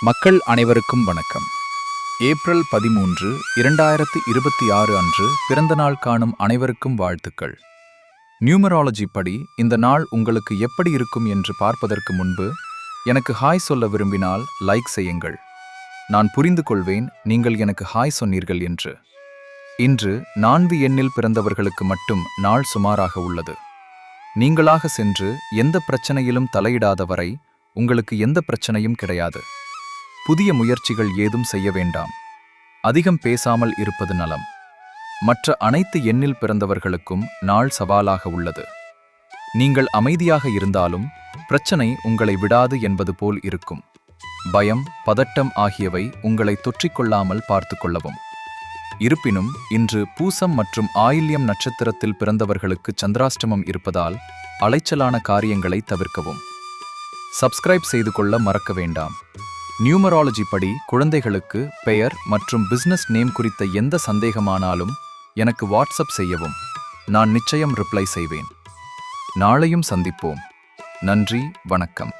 மக்கள் அனைவருக்கும் வணக்கம். ஏப்ரல் 13, 2026 அன்று பிறந்தநாள் காணும் அனைவருக்கும் வாழ்த்துக்கள். நியூமராலஜி படி இந்த நாள் உங்களுக்கு எப்படி இருக்கும் என்று பார்ப்பதற்கு முன்பு எனக்கு ஹாய் சொல்ல விரும்பினால் லைக் செய்யுங்கள். நான் புரிந்து கொள்வேன் நீங்கள் எனக்கு ஹாய் சொன்னீர்கள் என்று. இன்று 4 எண்ணில் பிறந்தவர்களுக்கு மட்டும் நாள் சுமாராக உள்ளது. நீங்களாக சென்று எந்த பிரச்சனையிலும் தலையிடாத வரை உங்களுக்கு எந்த பிரச்சனையும் கிடையாது. புதிய முயற்சிகள் ஏதும் செய்ய வேண்டாம். அதிகம் பேசாமல் இருப்பது நலம். மற்ற அனைத்து எண்ணில் பிறந்தவர்களுக்கும் நாள் சவாலாக உள்ளது. நீங்கள் அமைதியாக இருந்தாலும் பிரச்சனை உங்களை விடாது என்பது போல் இருக்கும். பயம், பதட்டம் ஆகியவை உங்களை தொற்றிக்கொள்ளாமல் பார்த்து கொள்ளவும். இருப்பினும் இன்று பூசம் மற்றும் ஆயில்யம் நட்சத்திரத்தில் பிறந்தவர்களுக்கு சந்திராஷ்டமம் இருப்பதால் அலைச்சலான காரியங்களை தவிர்க்கவும். சப்ஸ்கிரைப் செய்து கொள்ள மறக்க வேண்டாம். நியூமராலஜி படி குழந்தைகளுக்கு பெயர் மற்றும் பிசினஸ் நேம் குறித்த எந்த சந்தேகமானாலும் எனக்கு வாட்ஸ்அப் செய்யவும். நான் நிச்சயம் ரிப்ளை செய்வேன். நாளையும் சந்திப்போம். நன்றி, வணக்கம்.